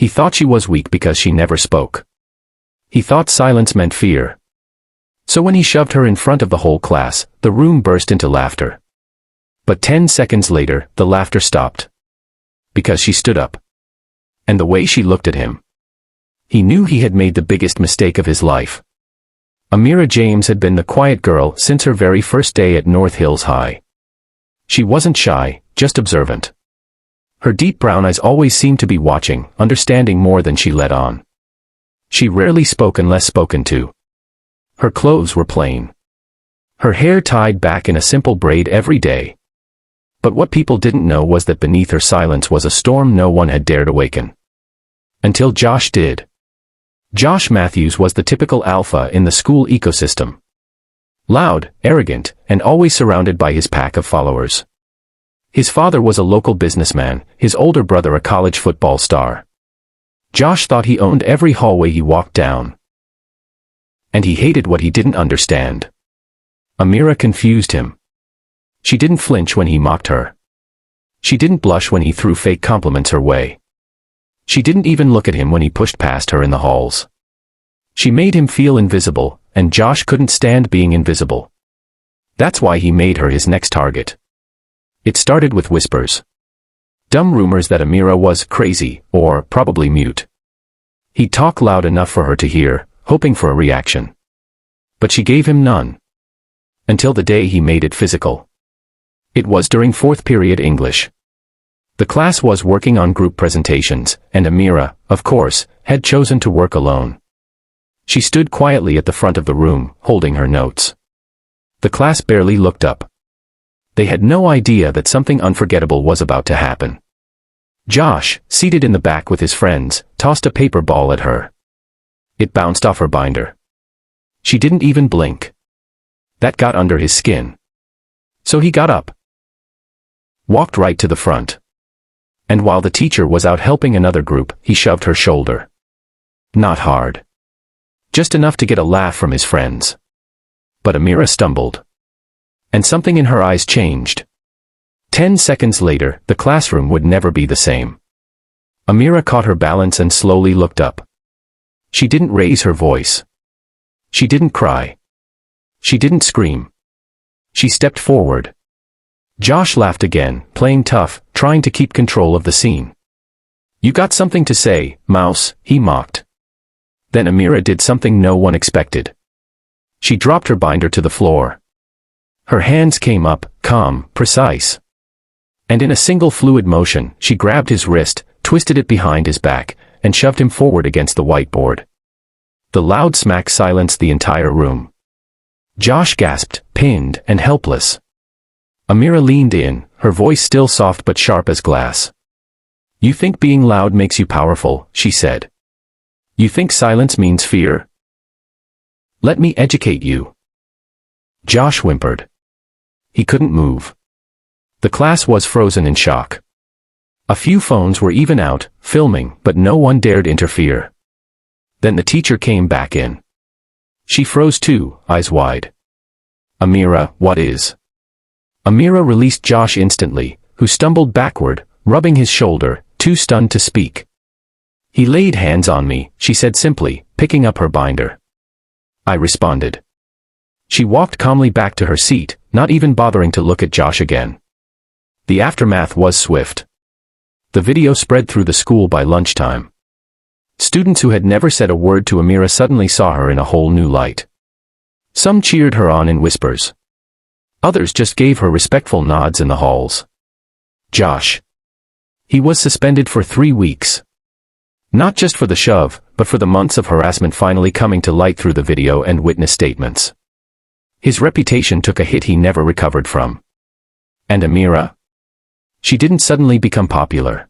He thought she was weak because she never spoke. He thought silence meant fear. So when he shoved her in front of the whole class, the room burst into laughter. But 10 seconds later, the laughter stopped. Because she stood up. And the way she looked at him. He knew he had made the biggest mistake of his life. Amira James had been the quiet girl since her very first day at North Hills High. She wasn't shy, just observant. Her deep brown eyes always seemed to be watching, understanding more than she let on. She rarely spoke unless spoken to. Her clothes were plain. Her hair tied back in a simple braid every day. But what people didn't know was that beneath her silence was a storm no one had dared awaken. Until Josh did. Josh Matthews was the typical alpha in the school ecosystem. Loud, arrogant, and always surrounded by his pack of followers. His father was a local businessman, his older brother a college football star. Josh thought he owned every hallway he walked down. And he hated what he didn't understand. Amira confused him. She didn't flinch when he mocked her. She didn't blush when he threw fake compliments her way. She didn't even look at him when he pushed past her in the halls. She made him feel invisible, and Josh couldn't stand being invisible. That's why he made her his next target. It started with whispers. Dumb rumors that Amira was crazy, or probably mute. He'd talk loud enough for her to hear, hoping for a reaction. But she gave him none. Until the day he made it physical. It was during fourth period English. The class was working on group presentations, and Amira, of course, had chosen to work alone. She stood quietly at the front of the room, holding her notes. The class barely looked up. They had no idea that something unforgettable was about to happen. Josh, seated in the back with his friends, tossed a paper ball at her. It bounced off her binder. She didn't even blink. That got under his skin. So he got up. Walked right to the front. And while the teacher was out helping another group, he shoved her shoulder. Not hard. Just enough to get a laugh from his friends. But Amira stumbled. And something in her eyes changed. 10 seconds later, the classroom would never be the same. Amira caught her balance and slowly looked up. She didn't raise her voice. She didn't cry. She didn't scream. She stepped forward. Josh laughed again, playing tough, trying to keep control of the scene. You got something to say, Mouse, he mocked. Then Amira did something no one expected. She dropped her binder to the floor. Her hands came up, calm, precise. And in a single fluid motion, she grabbed his wrist, twisted it behind his back, and shoved him forward against the whiteboard. The loud smack silenced the entire room. Josh gasped, pinned and helpless. Amira leaned in, her voice still soft but sharp as glass. You think being loud makes you powerful, she said. You think silence means fear? Let me educate you. Josh whimpered. He couldn't move. The class was frozen in shock. A few phones were even out, filming, but no one dared interfere. Then the teacher came back in. She froze too, eyes wide. Amira, what is? Amira released Josh instantly, who stumbled backward, rubbing his shoulder, too stunned to speak. He laid hands on me, she said simply, picking up her binder. I responded. She walked calmly back to her seat, not even bothering to look at Josh again. The aftermath was swift. The video spread through the school by lunchtime. Students who had never said a word to Amira suddenly saw her in a whole new light. Some cheered her on in whispers. Others just gave her respectful nods in the halls. Josh. He was suspended for 3 weeks. Not just for the shove, but for the months of harassment finally coming to light through the video and witness statements. His reputation took a hit he never recovered from. And Amira? She didn't suddenly become popular.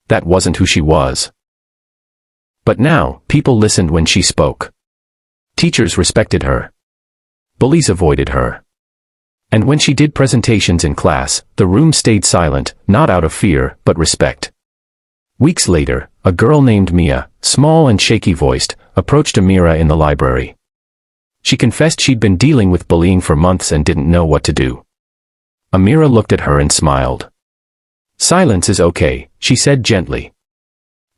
That wasn't who she was. But now, people listened when she spoke. Teachers respected her. Bullies avoided her. And when she did presentations in class, the room stayed silent, not out of fear, but respect. Weeks later, a girl named Mia, small and shaky-voiced, approached Amira in the library. She confessed she'd been dealing with bullying for months and didn't know what to do. Amira looked at her and smiled. Silence is okay, she said gently.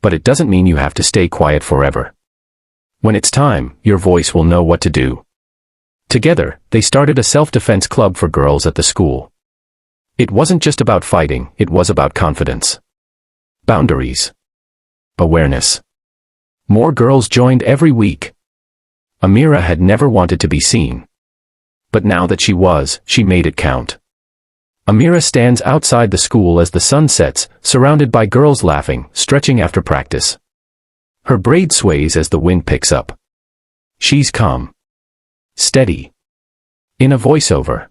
But it doesn't mean you have to stay quiet forever. When it's time, your voice will know what to do. Together, they started a self-defense club for girls at the school. It wasn't just about fighting, it was about confidence. Boundaries. Awareness. More girls joined every week. Amira had never wanted to be seen. But now that she was, she made it count. Amira stands outside the school as the sun sets, surrounded by girls laughing, stretching after practice. Her braid sways as the wind picks up. She's calm. Steady. In a voiceover.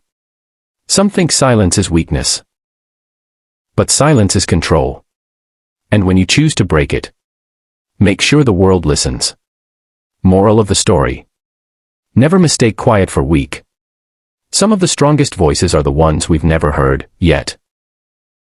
Some think silence is weakness. But silence is control. And when you choose to break it, make sure the world listens. Moral of the story. Never mistake quiet for weak. Some of the strongest voices are the ones we've never heard, yet.